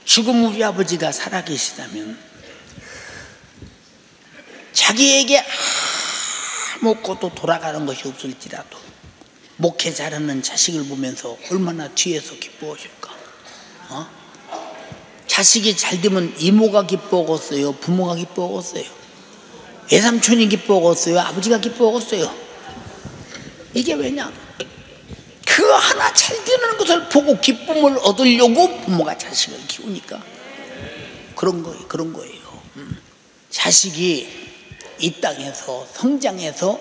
지금 우리 아버지가 살아계시다면 자기에게 아무것도 돌아가는 것이 없을지라도 목회 잘하는 자식을 보면서 얼마나 뒤에서 기뻐하실까. 자식이 잘 되면 이모가 기뻐하겠어요? 부모가 기뻐하겠어요? 외삼촌이 기뻐하겠어요? 아버지가 기뻐하겠어요? 이게 왜냐? 그 하나 잘 되는 것을 보고 기쁨을 얻으려고 부모가 자식을 키우니까 그런 거예요. 자식이 이 땅에서 성장해서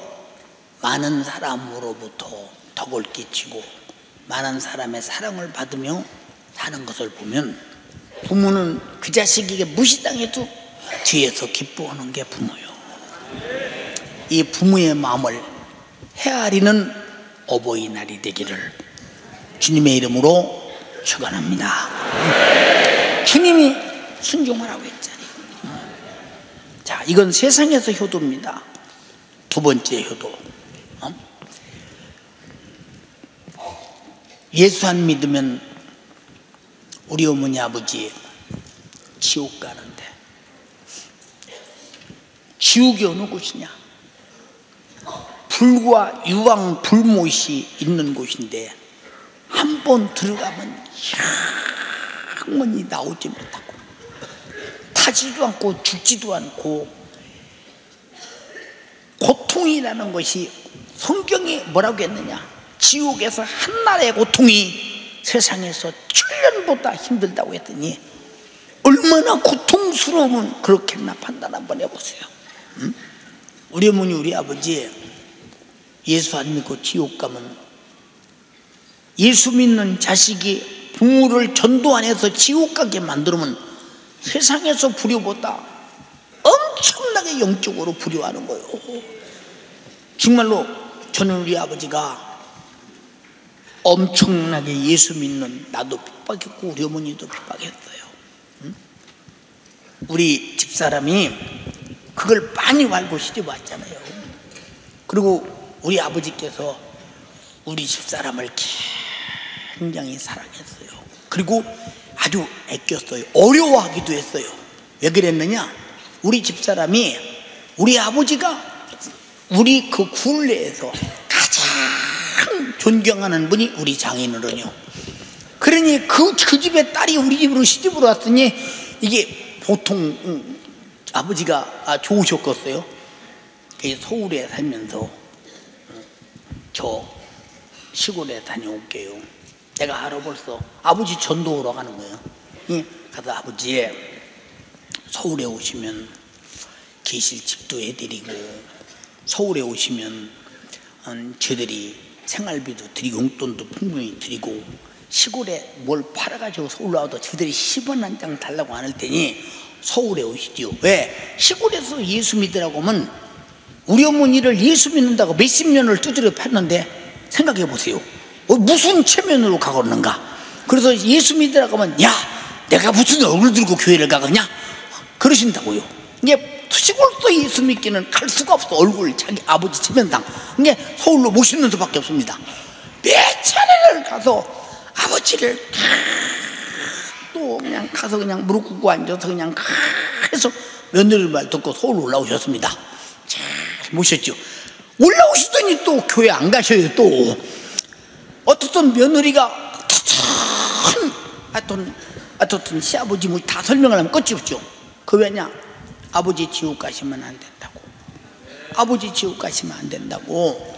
많은 사람으로부터 덕을 끼치고 많은 사람의 사랑을 받으며 사는 것을 보면 부모는 그 자식에게 무시당해도 뒤에서 기뻐하는 게 부모요. 이 부모의 마음을 헤아리는 어버이날이 되기를 주님의 이름으로 축원합니다. 주님이 순종하라고 했잖아요. 자, 이건 세상에서 효도입니다. 두 번째 효도. 예수 안 믿으면 우리 어머니 아버지 지옥 가는데, 지옥이 어느 곳이냐? 불과 유황 불못이 있는 곳인데 한 번 들어가면 영원히 나오지 못하고 타지도 않고 죽지도 않고, 고통이라는 것이 성경이 뭐라고 했느냐, 지옥에서 한나라의 고통이 세상에서 천년보다 힘들다고 했더니 얼마나 고통스러우면 그렇겠나 판단 한번 해보세요. 응? 우리 어머니 우리 아버지 예수 안 믿고 지옥 가면, 예수 믿는 자식이 부모를 전도 안 해서 지옥 가게 만들면 세상에서 불효보다 엄청나게 영적으로 불효하는 거예요. 정말로 저는 우리 아버지가 엄청나게 예수 믿는, 나도 핍박했고 우리 어머니도 핍박했어요. 응? 우리 집사람이 그걸 많이 알고 시집 왔잖아요. 그리고 우리 아버지께서 우리 집사람을 굉장히 사랑했어요. 그리고 아주 아꼈어요. 어려워하기도 했어요. 왜 그랬느냐, 우리 집사람이, 우리 아버지가 우리 그 굴내에서 가장 존경하는 분이 우리 장인어른이요. 그러니 그 집의 딸이 우리 집으로 시집으로 왔더니 이게 보통 아버지가 좋으셨겠어요. 서울에 살면서 저 시골에 다녀올게요. 내가 알아 벌써 아버지 전도 오러 가는 거예요. 가서 아버지 서울에 오시면 계실 집도 해드리고, 서울에 오시면 저들이 생활비도 드리고 용돈도 풍부히 드리고, 시골에 뭘 팔아가지고 서울로 와도 저들이 10원 한 장 달라고 안 할 테니 서울에 오시지요. 왜? 시골에서 예수 믿으라고 하면 우리 어머니를 예수 믿는다고 몇십 년을 두드려 팼는데 생각해 보세요. 무슨 체면으로 가겠는가. 그래서 예수 믿으라고 하면 야 내가 무슨 얼굴 들고 교회를 가겠냐 그러신다고요. 이게 시골도 예수 믿기는 갈 수가 없어. 얼굴 자기 아버지 체면당 이게 서울로 모시는 수밖에 없습니다. 몇 차례를 가서 아버지를 또 그냥 가서 그냥 무릎 꿇고 앉아서 그냥 해서 며느리 말 듣고 서울 올라오셨습니다. 잘 모셨죠. 올라오시더니 또 교회 안 가셔요. 또 어떻든 며느리가 어떻든 시아버지 뭐 다 설명을 하면 끝이 없죠. 그 왜냐, 아버지 지옥 가시면 안 된다고. 아버지 지옥 가시면 안 된다고.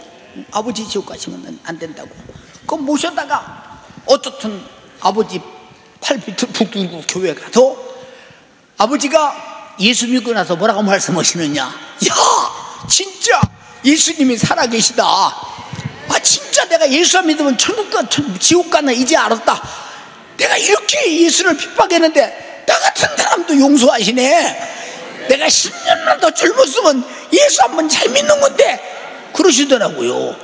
아버지 지옥 가시면 안 된다고. 그 모셔다가 어떻든 아버지 팔 밑을 푹 들고 교회 가서 아버지가 예수 믿고 나서 뭐라고 말씀하시느냐. 야 진짜 예수님이 살아계시다. 아 진짜 내가 예수 안 믿으면 천국 가 지옥 가나 이제 알았다. 내가 이렇게 예수를 핍박했는데 나 같은 사람도 용서하시네. 내가 10년만 더 젊었으면 예수 한번 잘 믿는 건데 그러시더라고요.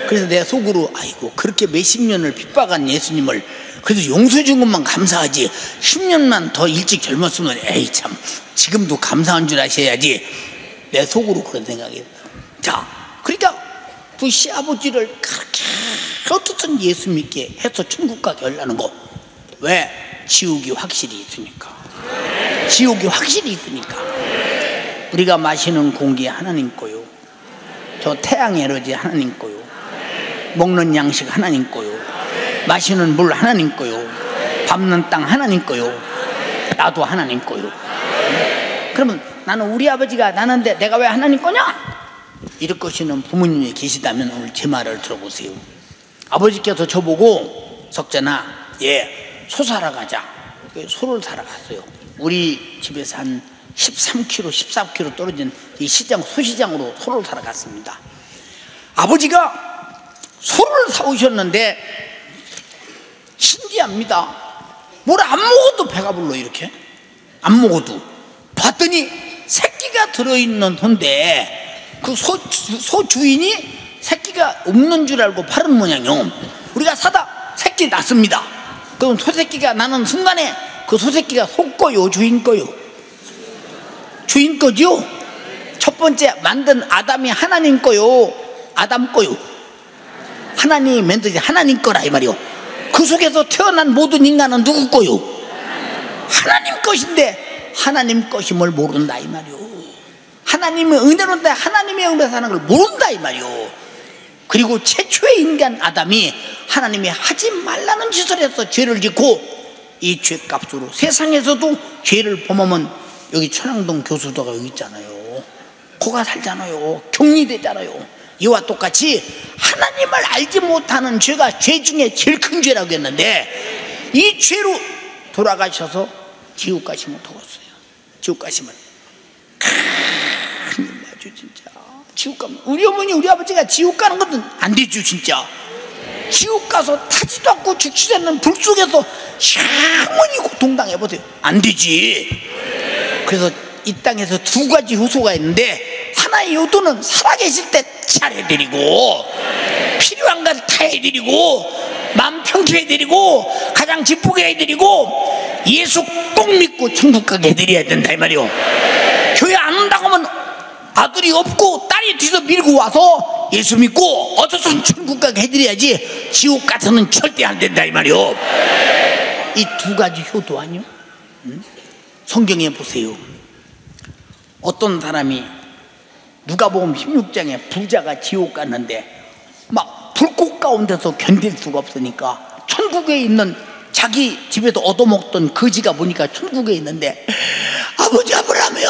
그래서 내 속으로 아이고 그렇게 몇십 년을 핍박한 예수님을 그래도 용서해 준 것만 감사하지 10년만 더 일찍 젊었으면 에이 참 지금도 감사한 줄 아셔야지. 내 속으로 그런 생각이 했다. 자 그러니까 그 시아버지를 그렇게 어떻든 예수 믿게 해서 천국 가게 하려는 거. 왜? 지옥이 확실히 있으니까. 지옥이 확실히 있으니까. 우리가 마시는 공기 하나님 거요. 저 태양 에너지 하나님 거요. 먹는 양식 하나님 거요. 마시는 물 하나님 거요. 밟는 땅 하나님 거요. 나도 하나님 거요. 그러면 나는 우리 아버지가 나는데 내가 왜 하나님 거냐? 이럴 것이는 부모님이 계시다면 오늘 제 말을 들어보세요. 아버지께서 저보고 석전아 소 사러 가자. 소를 사러 갔어요. 우리 집에서 한 13km 14km 떨어진 이 시장 소시장으로 소를 사러 갔습니다. 아버지가 소를 사오셨는데 신기합니다. 뭘 안 먹어도 배가 불러. 이렇게 안 먹어도 봤더니 새끼가 들어있는 소인데 그 소 주인이 새끼가 없는 줄 알고 파는 모양이요. 우리가 사다 새끼 낳습니다. 그럼 소새끼가 나는 순간에 그 소새끼가 소 거요 주인 거요? 주인 거죠. 첫 번째 만든 아담이 하나님 거요 아담 거요? 하나님이 만드지 하나님 거라 이 말이요. 그 속에서 태어난 모든 인간은 누구 거요? 하나님 것인데 하나님 것임을 모른다 이 말이요. 하나님의 은혜로인데 하나님의 은혜로 사는 걸 모른다 이 말이요. 그리고 최초의 인간 아담이 하나님이 하지 말라는 짓을 해서 죄를 짓고 이 죄값으로 세상에서도 죄를 범하면 여기 천왕동 교수도가 여기 있잖아요. 거가 살잖아요. 격리되잖아요. 이와 똑같이 하나님을 알지 못하는 죄가 죄 중에 제일 큰 죄라고 했는데 이 죄로 돌아가셔서 지옥 가시면 더웠어요. 지옥 가시면 큰일 나죠 진짜. 지옥 가면 우리 어머니 우리 아버지가 지옥 가는 것은 안 되죠 진짜. 지옥 가서 타지도 않고 죽지도 않는 불 속에서 영원히 고통당해보세요. 안 되지. 그래서 이 땅에서 두 가지 효소가 있는데 하나의 효도는 살아계실 때 잘해드리고 필요한 걸 다 해드리고 마음 편케 해드리고 가장 기쁘게 해드리고 예수 꼭 믿고 천국 가게 해드려야 된다 이 말이요. 교회 안 온다고 하면 아들이 없고 딸이 뒤에서 밀고 와서 예수 믿고 어떻든 천국 가게 해드려야지 지옥 가서는 절대 안 된다 이 말이요. 이 두 가지 효도 아니요? 성경에 보세요. 어떤 사람이 누가복음 16장에 부자가 지옥 갔는데 막 불꽃 가운데서 견딜 수가 없으니까 천국에 있는 자기 집에서 얻어먹던 거지가 보니까 천국에 있는데 아버지 아브라함이요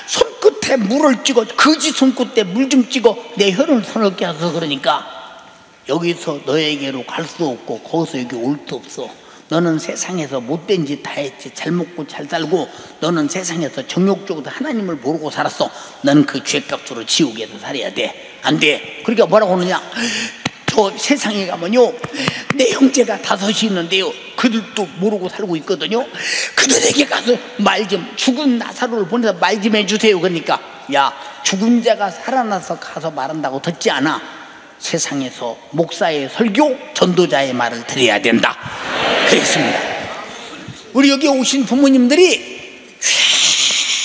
손끝에 물을 찍어 거지 손끝에 물 좀 찍어 내 혀를 서럽게 해서 그러니까 여기서 너에게로 갈 수 없고 거기서 여기 올 수 없어. 너는 세상에서 못된 짓 다 했지. 잘 먹고 잘 살고 너는 세상에서 정욕적으로 하나님을 모르고 살았어. 너는 그 죄값으로 지옥에서 살아야 돼. 안 돼. 그러니까 뭐라고 하느냐, 저 세상에 가면요 내 형제가 5이 있는데요 그들도 모르고 살고 있거든요. 그들에게 가서 말 좀 죽은 나사로를 보내서 말 좀 해주세요. 그러니까 야 죽은 자가 살아나서 가서 말한다고 듣지 않아. 세상에서 목사의 설교 전도자의 말을 들어야 된다 그랬습니다. 우리 여기 오신 부모님들이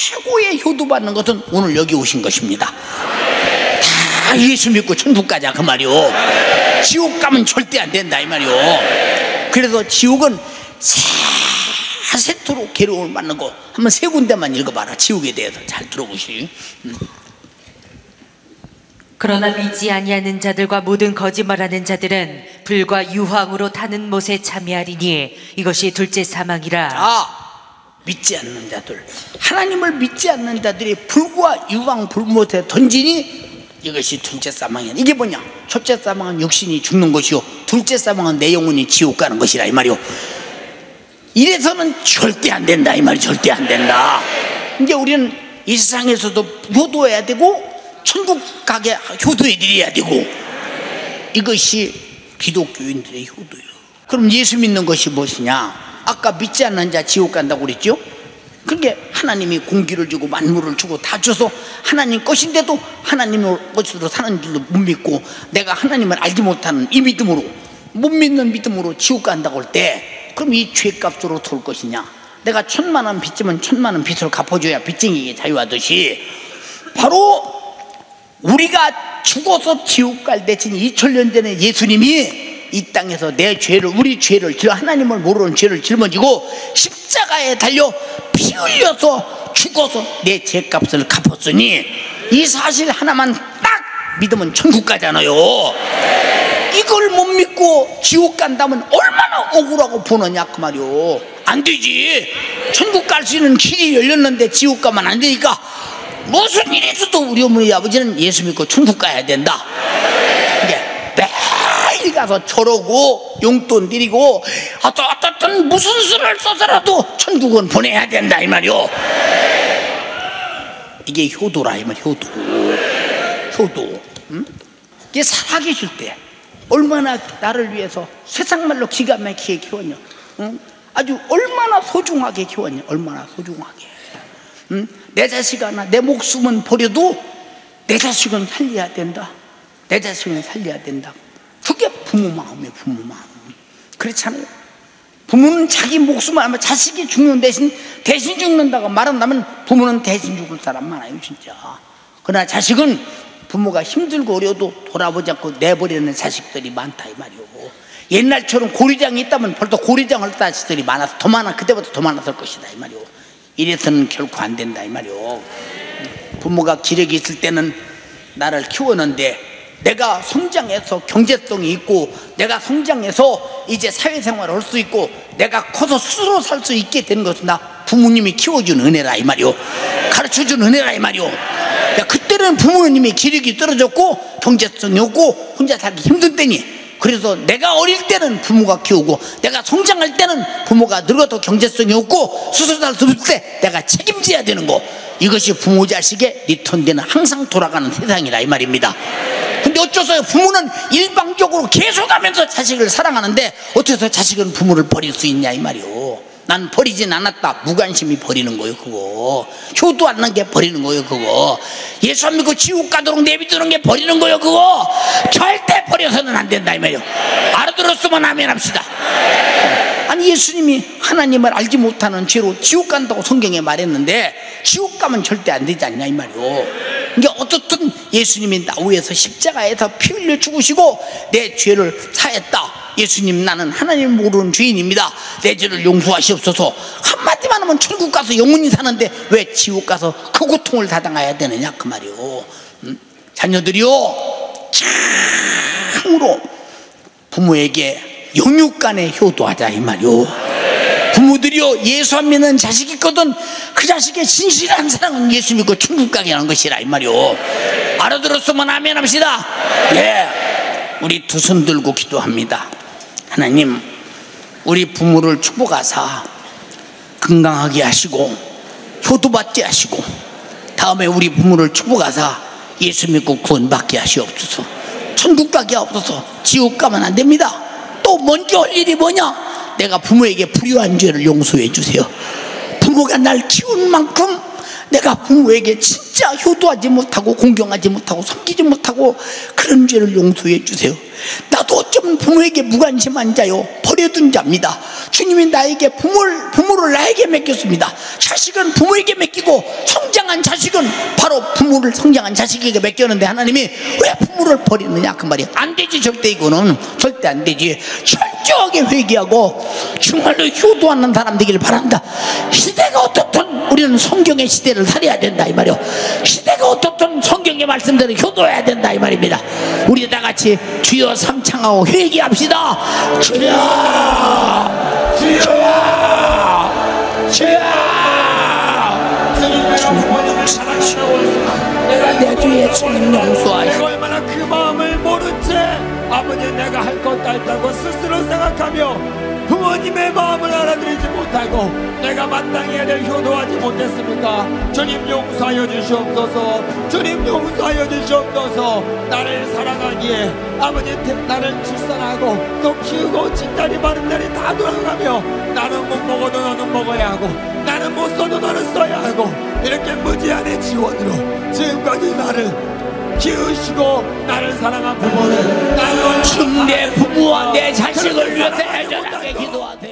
최고의 효도받는 것은 오늘 여기 오신 것입니다. 다 예수 믿고 천국 가자 그 말이요. 지옥 가면 절대 안 된다 이 말이요. 그래서 지옥은 세세토록 괴로움을 받는 거 한번 3군데만 읽어봐라. 지옥에 대해서 잘 들어보시오. 그러나 믿지 아니하는 자들과 모든 거짓말하는 자들은 불과 유황으로 타는 못에 참여하리니 이것이 둘째 사망이라. 자, 믿지 않는 자들, 하나님을 믿지 않는 자들이 불과 유황 불못에 던지니 이것이 둘째 사망이야. 이게 뭐냐? 첫째 사망은 육신이 죽는 것이요 둘째 사망은 내 영혼이 지옥 가는 것이라 이 말이요. 이래서는 절대 안 된다 이 말이. 절대 안 된다. 이제 우리는 이 세상에서도 효도해야 되고 천국 가게 효도해 드려야 되고 이것이 기독교인들의 효도예요. 그럼 예수 믿는 것이 무엇이냐? 아까 믿지 않는 자 지옥 간다고 그랬죠? 그게 하나님이 공기를 주고 만물을 주고 다 줘서 하나님 것인데도 하나님의 것으로 사는 줄도 못 믿고 내가 하나님을 알지 못하는 이 믿음으로 못 믿는 믿음으로 지옥 간다고 할 때 그럼 이 죄값으로 돌 것이냐? 내가 1000만원 빚지면 1000만원 빚을 갚아줘야 빚쟁이에게 자유하듯이 바로 우리가 죽어서 지옥 갈 대신 2000년 전에 예수님이 이 땅에서 내 죄를 우리 죄를 하나님을 모르는 죄를 짊어지고 십자가에 달려 피 흘려서 죽어서 내 죄값을 갚았으니 이 사실 하나만 딱 믿으면 천국 가잖아요. 이걸 못 믿고 지옥 간다면 얼마나 억울하고 보느냐 그 말이요. 안 되지. 천국 갈 수 있는 길이 열렸는데 지옥 가면 안 되니까 무슨 일이 있어도 우리 어머니 아버지는 예수 믿고 천국 가야 된다. 이게 매일 가서 절하고 용돈 드리고 어떤 무슨 수를 써서라도 천국은 보내야 된다 이 말이요. 이게 효도라 이 말. 효도. 이게 살아계실 때 얼마나 나를 위해서 세상 말로 기가 막히게 키웠냐. 아주 얼마나 소중하게 키웠냐. 얼마나 소중하게. 내 자식 하나 내 목숨은 버려도 내 자식은 살려야 된다. 내 자식은 살려야 된다. 그게 부모 마음이에요. 부모 마음. 그렇잖아요. 부모는 자기 목숨을 아마 자식이 죽는 대신 죽는다고 말한다면 부모는 대신 죽을 사람 많아요 진짜. 그러나 자식은 부모가 힘들고 어려도 돌아보지 않고 내버리는 자식들이 많다 이 말이오. 옛날처럼 고리장이 있다면 벌써 고리장을 자식들이 많아서 더 많아 그때보다 더 많았을 것이다 이 말이오. 이래서는 결코 안 된다 이 말이오. 부모가 기력이 있을 때는 나를 키웠는데 내가 성장해서 경제성이 있고 내가 성장해서 이제 사회생활을 할 수 있고 내가 커서 스스로 살 수 있게 되는 것은 다 부모님이 키워준 은혜라 이 말이오. 가르쳐준 은혜라 이 말이오. 그때는 부모님이 기력이 떨어졌고 경제성이 없고 혼자 살기 힘든 때니, 그래서 내가 어릴 때는 부모가 키우고 내가 성장할 때는 부모가 늙어도 경제성이 없고 스스로 살 수 없을 때 내가 책임져야 되는 거, 이것이 부모 자식의 리턴되는 항상 돌아가는 세상이라 이 말입니다. 근데 어째서 부모는 일방적으로 계속하면서 자식을 사랑하는데 어째서 자식은 부모를 버릴 수 있냐 이 말이오. 난 버리진 않았다. 무관심이 버리는 거예요 그거. 효도 안 난 게 버리는 거예요 그거. 예수 안 믿고 지옥 가도록 내비두는 게 버리는 거예요 그거. 절대 버려서는 안 된다 이 말이에요. 알아들었으면 아멘 합시다. 아니 예수님이 하나님을 알지 못하는 죄로 지옥 간다고 성경에 말했는데 지옥 가면 절대 안 되지 않냐 이 말이에요. 그러니까 어떻든 예수님이 나 위해서 십자가에서 피 흘려 죽으시고 내 죄를 사했다. 예수님, 나는 하나님을 모르는 죄인입니다. 내 죄를 용서하시옵소서. 한마디만 하면 천국 가서 영원히 사는데 왜 지옥 가서 그 고통을 다 당해야 되느냐 그 말이요. 자녀들이요, 참으로 부모에게 영육간에 효도하자 이 말이요. 부모들이요, 예수 안 믿는 자식이 있거든 그 자식의 진실한 사랑은 예수 믿고 천국 가게 하는 것이라 이 말이요. 알아들었으면 아멘 합시다. 예, 우리 두 손 들고 기도합니다. 하나님, 우리 부모를 축복하사 건강하게 하시고 효도받게 하시고 다음에 우리 부모를 축복하사 예수 믿고 구원받게 하시옵소서. 천국 가게 하옵소서. 지옥 가면 안 됩니다. 또 먼저 할 일이 뭐냐? 내가 부모에게 불의한 죄를 용서해 주세요. 부모가 날 키운 만큼 내가 부모에게 진짜 효도하지 못하고 공경하지 못하고 섬기지 못하고 그런 죄를 용서해 주세요. 나도 어쩌면 부모에게 무관심한 자요, 버려둔 자입니다. 주님이 나에게 부모를 나에게 맡겼습니다. 자식은 부모에게 맡기고 성장한 자식은 바로 부모를 성장한 자식에게 맡겼는데 하나님이 왜 부모를 버리느냐 그 말이야. 안 되지. 절대 이거는 절대 안 되지. 철저하게 회개하고 정말로 효도하는 사람 되기를 바란다. 시대가 어떻든 우리는 성경의 시대를 살아야 된다 이 말이요. 시대가 어떻든 성경의 말씀대로 효도해야 된다 이 말입니다. 우리 다 같이 주여 삼창하고 회개합시다. 주여, 주여, 주여. 주님 사랑하시고 내가 내 주의 주님 용서하시고 얼마나 그 마음을 모른 채 아버지 내가 할 것 다 했다고 스스로 생각하며 부모님의 마음을 알아들이지 못하고 내가 마땅히 해야 될 효도하지 못했습니까? 주님 용서하여 주시옵소서. 주님 용서하여 주시옵소서. 나를 사랑하기에 아버지 나를 출산하고 또 키우고 진다리 바른 날이 다 돌아가며 나는 못 먹어도 너는 먹어야 하고 나는 못 써도 너는 써야 하고 이렇게 무지한의 지원으로 지금까지 나를 키우시고 나를 사랑한 부모를 나를 내 부모와 내 자식을 위해서 애절하게 기도하세요.